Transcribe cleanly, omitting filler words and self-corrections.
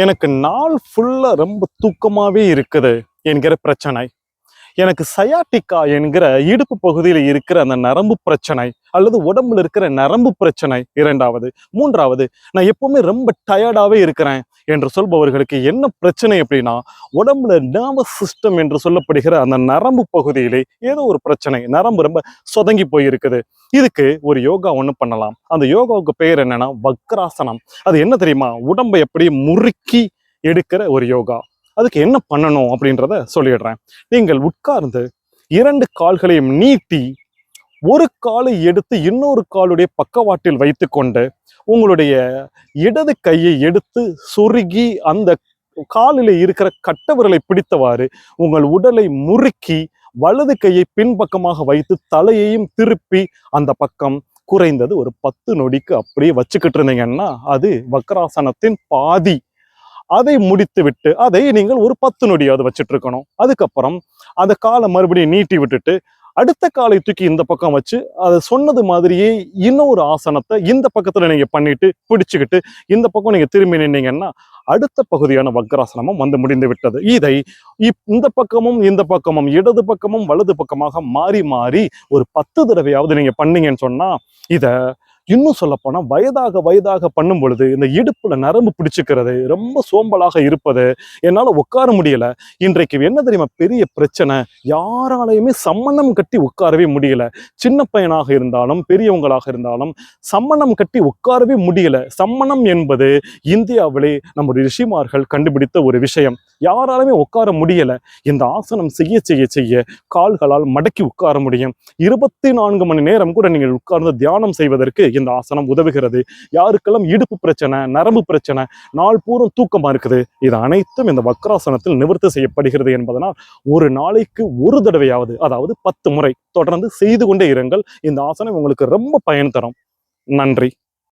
எனக்கு நாள் ஃபுல்லா ரொம்ப தூக்கமாவே இருக்குது என்கிற பிரச்சனை. எனக்கு சயாட்டிக்கா என்கிற இடுப்பு பகுதியில் இருக்கிற அந்த நரம்பு பிரச்சனை அல்லது உடம்புல இருக்கிற நரம்பு பிரச்சனை 2வது. 3வது, நான் எப்பவுமே ரொம்ப டயர்டாவே இருக்கிறேன் என்று சொல்பவர்களுக்கு என்ன பிரச்சனை அப்படின்னா, உடம்புல நர்வஸ் சிஸ்டம் என்று சொல்லப்படுகிற அந்த நரம்பு பகுதியிலே ஏதோ ஒரு பிரச்சனை, நரம்பு ரொம்ப சொதங்கி போயிருக்குது. இதுக்கு ஒரு யோகா ஒன்று பண்ணலாம். அந்த யோகாவுக்கு பெயர் என்னன்னா வக்ராசனம். அது என்ன தெரியுமா? உடம்பை எப்படி முறுக்கி எடுக்கிற ஒரு யோகா. அதுக்கு என்ன பண்ணணும் அப்படின்றத சொல்லிடுறேன். நீங்கள் உட்கார்ந்து 2 கால்களையும் நீட்டி ஒரு காலை எடுத்து இன்னொரு காலுடைய பக்கவாட்டில் வைத்துக்கொண்டு உங்களுடைய இடது கையை எடுத்து சொருகி அந்த காலில் இருக்கிற கட்டவிரலை பிடித்தவாறு உங்கள் உடலை முறுக்கி வலது கையை பின்பக்கமாக வைத்து தலையையும் திருப்பி அந்த பக்கம் குறைந்தது ஒரு 10 நொடிக்கு அப்படியே வச்சுக்கிட்டு இருந்தீங்கன்னா அது வக்ராசனத்தின் பாதி. அதை முடித்து விட்டு அதை நீங்கள் ஒரு 10 நொடியாவது வச்சுட்டு இருக்கணும். அதுக்கப்புறம் அந்த காலை மறுபடியும் நீட்டி விட்டுட்டு அடுத்த காலை தூக்கி இந்த பக்கம் வச்சு அதை சொன்னது மாதிரியே இன்னொரு ஆசனத்தை இந்த பக்கத்துல நீங்க பண்ணிட்டு பிடிச்சுக்கிட்டு இந்த பக்கம் நீங்க திரும்பி நின்னீங்கன்னா அடுத்த பகுதியான வக்ராசனமும் வந்து முடிந்து விட்டது. இதை இந்த பக்கமும் இடது பக்கமும் வலது பக்கமாக மாறி மாறி ஒரு 10 தடவையாவது நீங்க பண்ணீங்கன்னு சொன்னா இத இன்னும் சொல்ல போனா வயதாக வயதாக பண்ணும் பொழுது இந்த இடுப்புல நரம்பு பிடிச்சுக்கிறது, ரொம்ப சோம்பலாக இருப்பது, என்னால உட்கார முடியல. இன்றைக்கு என்ன தெரியுமா பெரிய பிரச்சனை? யாராலையுமே சம்மணம் கட்டி உட்காரவே முடியல. சின்ன பையனாக இருந்தாலும் பெரியவங்களாக இருந்தாலும் சம்மணம் கட்டி உட்காரவே முடியல. சம்மணம் என்பது இந்தியாவிலே நம்முடைய ரிஷிமார்கள் கண்டுபிடித்த ஒரு விஷயம். யாராலுமே உட்கார முடியல. இந்த ஆசனம் செய்ய செய்ய செய்ய கால்களால் மடக்கி உட்கார முடியும். 24 மணி நேரம் கூட நீங்கள் உட்கார்ந்து தியானம் செய்வதற்கு இந்த ஆசனம் உதவுகிறது. யாருக்கெல்லாம் இடுப்பு பிரச்சனை, நரம்பு பிரச்சனை, நாள் பூரம் தூக்கமா இருக்குது, இது அனைத்தும் இந்த வக்ராசனத்தில் நிவர்த்தி செய்யப்படுகிறது என்பதனால் ஒரு நாளைக்கு ஒரு தடவையாவது, அதாவது 10 முறை தொடர்ந்து செய்து கொண்டே இருங்கள். இந்த ஆசனம் உங்களுக்கு ரொம்ப பயன் தரும். நன்றி.